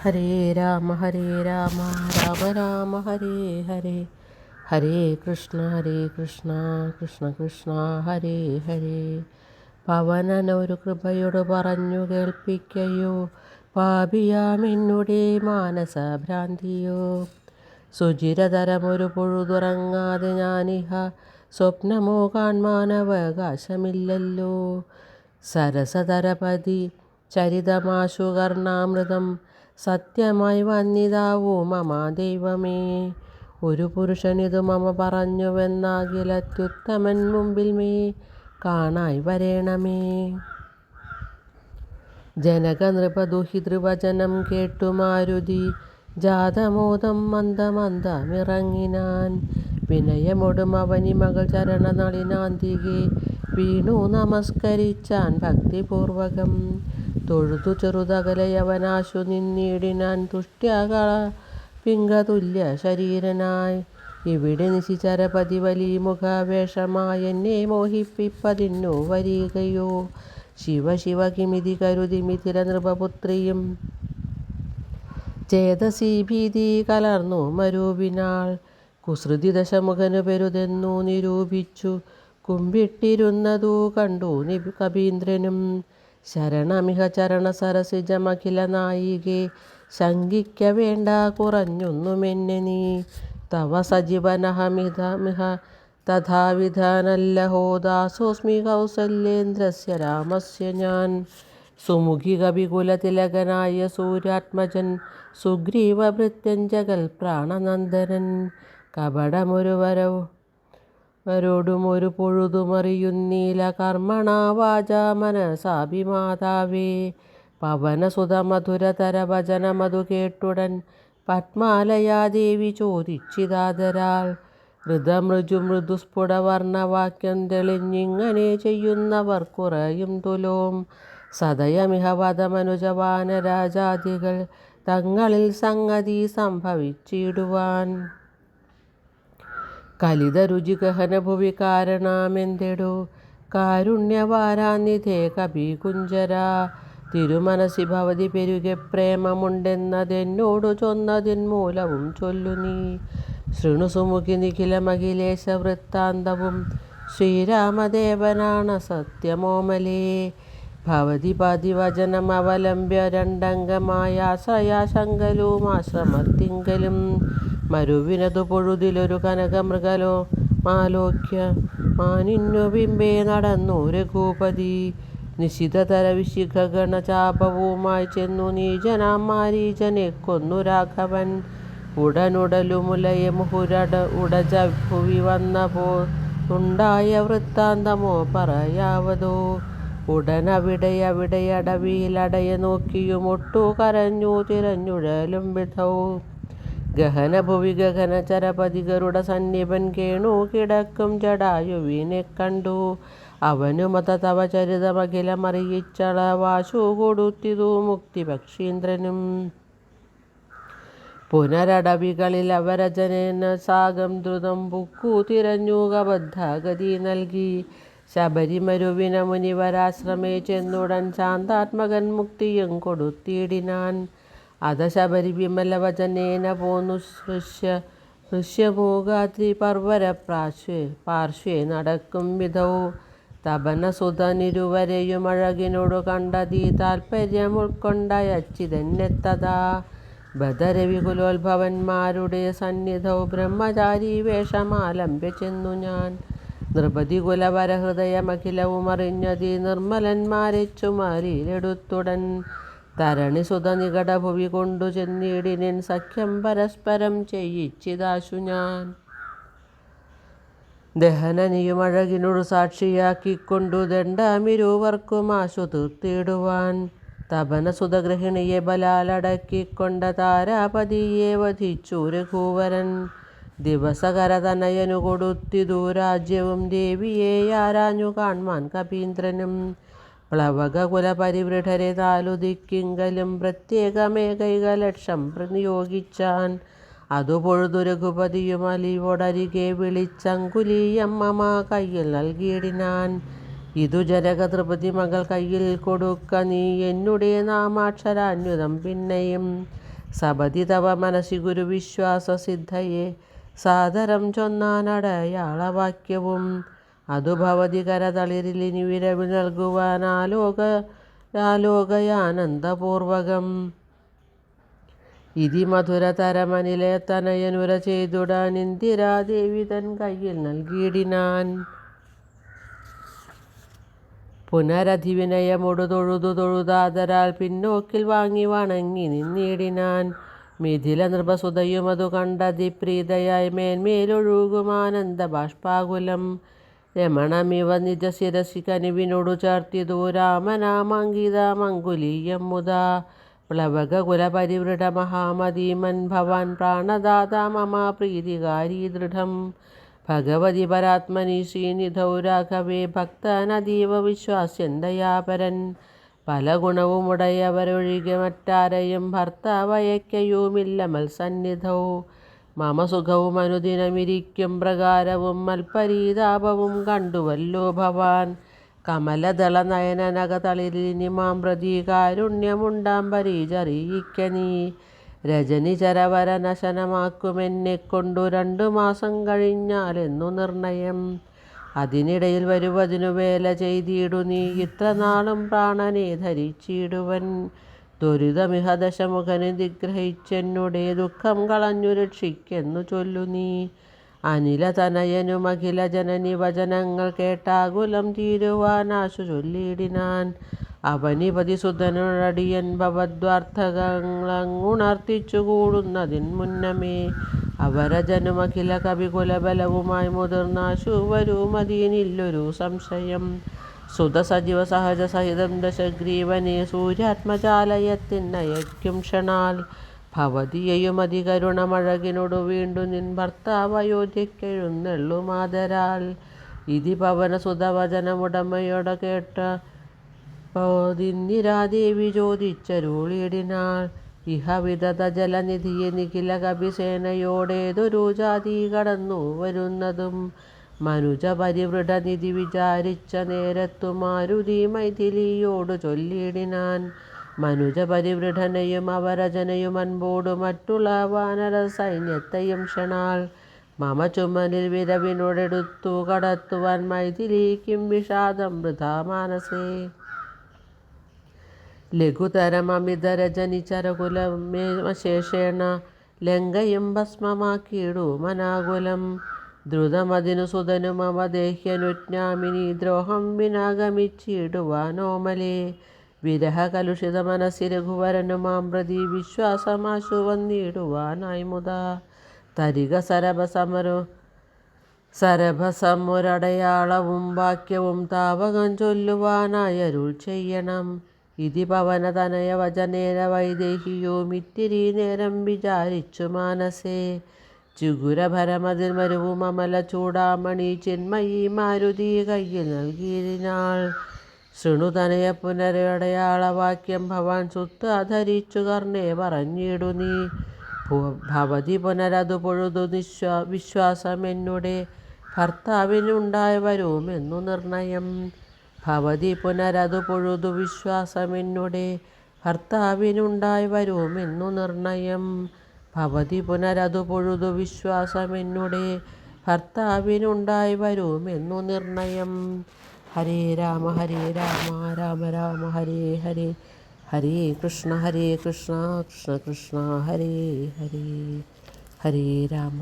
ഹരേ രാമ രാമ രാമ ഹരേ ഹരേ, ഹരേ കൃഷ്ണ കൃഷ്ണ കൃഷ്ണ ഹരേ ഹരേ. പവനനൊരു കൃപയോട് പറഞ്ഞു കേൾപ്പിക്കയോ, പാപിയാമെന്നുടെ മാനസഭ്രാന്തിയോ. സുചിരതരമൊരു പൊഴുതുറങ്ങാതെ ഞാനിഹ സ്വപ്നമോ കാൺമാനവകാശമില്ലല്ലോ. സരസതരപതി ചരിതമാശു കർണാമൃതം സത്യമായി വന്നിതാവൂ മമ ദൈവമേ. ഒരു പുരുഷനിതു മമ പറഞ്ഞുവെന്നാകിലത്യുത്തമൻ മുമ്പിൽ മേ കാണായി വരേണമേ. ജനകനൃപദുഹിതൃവചനം കേട്ടു മാരുതി ജാതമോദം മന്ദമന്ദമിറങ്ങിനാൻ. വിനയമൊടും അവനിമകൾ ചരണനളിനാന്തികെ വീണു നമസ്കരിച്ചാൻ ഭക്തിപൂർവകം. തൊഴുതു ചെറുതകലയവനാശു നിന്നിടിനാൻ തുഷ്ട്യാകള പിംഗതുല്യ ശരീരനായി. ഇവിടെ നിശിചരപതി വലിമുഖവേഷമായെന്നെ മോഹിപ്പിപ്പതിന്നു വരികയോ. ശിവ ശിവ കിമിതി കരുതി മിഥില നൃപപുത്രിയും ചേതസി ഭീതി കലർന്നു മരുവിനാൾ. കുസൃതി ദശമുഖനു പെരുതെന്നു നിരൂപിച്ചു കുമ്പിട്ടിരുന്നതു കണ്ടു കപീന്ദ്രനും. ശരണമിഹ ചരണ സരസിജമഖില നായികെ ശങ്കിക്ക വേണ്ട കുറഞ്ഞൊന്നുമെന്നെ നീ. തവ സജീവനഹമിഹ തഥാവിധനല്ലഹോ ദാസോസ്മി കൗസല്യേന്ദ്രസ്യ രാമസ്യ ഞാൻ. സുമുഖി കപികുലതിലകനായ സൂര്യാത്മജൻ സുഗ്രീവഭൃത്യൻ ജഗൽ പ്രാണനന്ദനൻ. കപടമൊരു വരോടുമൊരു പൊഴുതുമറിയുന്നീല കർമ്മണാ വാചാ മനസാഭിമാതാവേ. പവനസുത മധുരതര വചനമതു കേട്ടുടൻ പത്മാലയാദേവി ചോദിച്ചിതാദരാൽ. ഋതമൃജു മൃദുസ്ഫുടവർണ്ണവാക്യം തെളിഞ്ഞിങ്ങനെ ചെയ്യുന്നവർ കുറയും തുലോം. സദയമിഹ വധമനുജവാനരാജാദികൾ തങ്ങളിൽ സംഗതി സംഭവിച്ചിടുവാൻ. കലിതരുചി ഗഹനഭുവി കാരണമെന്തെടോ കാരുണ്യവാരാനിധേ കപികുഞ്ചര. തിരുമനസി ഭവതി പെരുകെ പ്രേമമുണ്ടെന്നതെന്നോടു ചൊന്നതിൻ മൂലവും ചൊല്ലു നീ. ശൃണു സുമുഖി നിഖിലമഖിലേശ വൃത്താന്തവും ശ്രീരാമദേവനാണ സത്യമോമലേ. ഭവതി പതിവചനം അവലംബ്യ രണ്ടംഗമായാശ്രയാശങ്കലും ആശ്രമത്തിങ്കലും. മരുവിനതു പൊഴുതിലൊരു കനകമൃഗലോ മാലോക്യ മാനിന്നു ബിംബേ നടന്നു രഘുപതി. നിശിതതര വിശിഖഗണ ചാപവുമായി ചെന്നു നീചനാം മാരീചനെ കൊന്നു രാഘവൻ. ഉടനുടലുമുലയെ ഉടജഭുവി വന്നപോ ഉണ്ടായ വൃത്താന്തമോ പറയാവതോ. ഉടനവിടെയടവിയിലടയെ നോക്കിയുമൊട്ടു കരഞ്ഞു തിരഞ്ഞുഴലും വിധൗ. ഗഹനഭുവി ഗഗനചരപതി ഗരുഡ സന്നിഭൻ കേണു കിടക്കും ജടായുവിനെ കണ്ടു. അവനുമത തവ ചരിതമഖിലമറിയിച്ചളവാശു കൊടുത്തിതു മുക്തിപക്ഷീന്ദ്രനും. പുനരടവികളിൽ അവരജനേന സാഗം ദ്രുതം പുക്കു തിരഞ്ഞു കബദ്ധഗതി നൽകി. ശബരിമരുവിന മുനിവരാശ്രമേ ചെന്നുടൻ ശാന്താത്മകൻ മുക്തിയും കൊടുത്തിടിനാൻ. അത ശബരി വിമലവചനേന പോന്നു ഹൃഷ്യമൂകാദ്രി പർവ്വര പാർശ്വേ നടക്കും വിധൗ. തപനസുതനിരുവരെയും അഴകിനോടു കണ്ടതീ താൽപര്യം ഉൾക്കൊണ്ടയച്ചിതെന്നെത്തതാ. ബദരവികുലോത്ഭവന്മാരുടെ സന്നിധൗ ബ്രഹ്മചാരി വേഷമാലംബ്യ ചെന്നു ഞാൻ. നൃപതി കുലവരഹൃദയമഖിലവുമറിഞ്ഞതീ നിർമ്മലന്മാരെ ചുമലിലെടുത്തുടൻ. തരണിസുത നികടഭുവി കൊണ്ടു ചെന്നിടിനെൻ സഖ്യം പരസ്പരം ചെയ്യിച്ചിതാശു ഞാൻ. ദഹനനിയും അഴകിനോടു സാക്ഷിയാക്കിക്കൊണ്ടു ദണ്ഡമിരുവർക്കും ആശു തീർത്തിടുവാൻ. തപനസുതഗൃഹിണിയെ ബലാലടക്കിക്കൊണ്ട താരാപതിയെ വധിച്ചു രഘുവരൻ. ദിവസകരതനയനു കൊടുത്തിതു രാജ്യവും ദേവിയെ ആരാഞ്ഞു കാൺമാൻ കപീന്ദ്രനും. പ്ലവകകുലപരിവൃഢരെ നാലു ദിക്കിങ്കലും പ്രത്യേകമേകൈകലക്ഷം നിയോഗിച്ചാൻ. അതു പൊഴുതു രഘുപതിയും അലിവോടരികെ വിളിച്ചങ്കുലീയം മമ കയ്യിൽ നൽകിയിടിനാൻ. ഇതു ജനകതൃപതി മകൾ കയ്യിൽ കൊടുക്ക നീ എന്നുടെ നാമാക്ഷരാന്വിതം പിന്നെയും. സപതി തവ മനസി ഗുരുവിശ്വാസസിദ്ധയെ സാദരം ചൊന്നാനടയാളവാക്യവും അതു ഭവതി കരതളിരിലിനി വിരവിൽ നൽകുവാൻ ആലോകയാനന്ദപൂർവകം. ഇതി മധുരതരമനിലെ തനയനുര ചെയ്തുടാൻ ഇന്ദിരാദേവി തൻ കയ്യിൽ നൽകിയിടിനാൻ. പുനരധിവിനയമൊടു തൊഴുതാദരാൽ പിന്നോക്കിൽ വാങ്ങി വണങ്ങി നിന്നിടിനാൻ. മിഥില നൃപസുതയുമതു കണ്ടതിപ്രീതയായി മേന്മേലൊഴുകുമാനന്ദ ബാഷ്പാകുലം. രമണമിവ നിജശിരസി കനിവിനോടു ചേർത്തിതു രാമനാമാങ്കിതമങ്കുലീയം മുതാ. പ്ലവകകുലപരിവൃഢ മഹാമതീമൻ ഭവാൻ പ്രാണദാതാ മമ പ്രീതികാരീ ദൃഢം. ഭഗവതി പരാത്മനി ശ്രീനിധൗ രാഘവേ ഭക്തനതീവ വിശ്വാസ്യൻ ദയാപരൻ. പല ഗുണവുമുടയവരൊഴികെ മറ്റാരെയും ഭർത്താവയക്കയുമില്ല മത്സന്നിധൗ. മമ സുഖവും അനുദിനമിരിക്കും പ്രകാരവും മൽപരീതാപവും കണ്ടുവല്ലോ ഭവാൻ. കമലദള നയനനകതളിരിനി മാം പ്രതി കാരുണ്യമുണ്ടാം പരീചറിയിക്ക നീ. രജനി ചരവരനശനമാക്കുമെന്നെക്കൊണ്ടു 2 മാസം കഴിഞ്ഞാലെന്നു നിർണയം. അതിനിടയിൽ വരുവതിനു വേല ചെയ്തിടു നീ ഇത്ര നാളും പ്രാണനെ ധരിച്ചിടുവൻ. ദുരിതമിഹ ദശമുഖന് നിഗ്രഹിച്ചെന്നുടെ ദുഃഖം കളഞ്ഞു രക്ഷിക്കെന്നു ചൊല്ലു നീ. അനിലതനയനും അഖില ജനനി വചനങ്ങൾ കേട്ടാകുലം തീരുവാനാശു ചൊല്ലിയിടിനാൻ. അവനിപതിസുതനോടടിയൻ ഭവദ്വാർത്ഥങ്ങളങ്ങുണർത്തിച്ചു കൂടുന്നതിൻ മുന്നമേ. അവരജനും അഖില കവികുലബലവുമായി മുതിർന്നാശു വരുമതിനില്ലൊരു സംശയം. സുതസജീവ സഹജ സഹിതം ദശഗ്രീവനെ സൂര്യാത്മജാലയത്തിനയക്കും ക്ഷണാൽ. ഭവതിയെയും അതികരുണമഴകിനോടു വീണ്ടു നിൻ ഭർത്താവ് അയോധ്യക്കെഴുന്നെള്ളുമാദരാൽ. ഇതി പവനസുതവചനമുടമയോടെ കേട്ട ഇന്ദിരാദേവി ചോദിച്ചരുളിയിടിനാൾ. ഇഹ വിതത ജലനിധിയെ നിഖില കപിസേനയോടേതൊരു ജാതി കടന്നു വരുന്നതും. മനുജ പരിവൃഢനിധി വിചാരിച്ച നേരത്തു മാരുതി മൈഥിലിയോടു ചൊല്ലിയിടിനാൻ. മനുജ പരിവൃഢനെയും അവരജനെയും അൻപോടു മറ്റുള്ള വാനര സൈന്യത്തെയും ക്ഷണാൽ മമ ചുമലിൽ വിരവിനോടെടുത്തു കടത്തുവാൻ മൈഥിലിക്കും വിഷാദം വൃഥാ മാനസേ. ലഘുതരമമിതരജനി ചരകുലമശേഷേണ ലങ്കയും ഭസ്മമാക്കിയിടുമനാകുലം. ദ്രുതമതിനു സുതനും അവദേഹ്യനുജ്ഞാമിനി ദ്രോഹം വിനാഗമിച്ചിടുവാനോമലേ. വിരഹ കലുഷിത മനസ്സി രഘുവരനു മാം പ്രതി വിശ്വാസമാശു വന്നിടുവാനായി മുതാ. തരിക സരഭസമൊരടയാളവും വാക്യവും താവകം ചൊല്ലുവാനായരുൾ ചെയ്യണം. ഇതി പവനതനയ വചനേന വൈദേഹിയുമിത്തിരി നേരം വിചാരിച്ചു മാനസേ. ചിഗുരഭരമതിൽ മരുവും അമല ചൂടാമണി ചിന്മയി മാരുതി കയ്യിൽ നൽകിയിരുന്നാൾ. ശൃണുതനയ പുനരടയാളവാക്യം ഭവാൻ സുത്ത് അധരിച്ചു കർണേ പറഞ്ഞിടു നീ. ഭവതി പുനരതു പൊഴുതു വിശ്വാസമെന്നുടെ ഭർത്താവിനുണ്ടായി വരുമെന്നു നിർണയം. ഭവതി പുനരതു പൊഴുതു വിശ്വാസമെന്നുടെ ഭർത്താവിനുണ്ടായി വരുമെന്നു നിർണയം. ഭവതി പുനരതു പൊഴുതു വിശ്വാസമെന്നുടെ ഭർത്താവിനുണ്ടായി വരുമെന്നു നിർണയം. ഹരേ രാമ രാമ രാമ ഹരേ ഹരേ. ഹരേ കൃഷ്ണ കൃഷ്ണ കൃഷ്ണ ഹരേ ഹരേ. ഹരേ രാമ.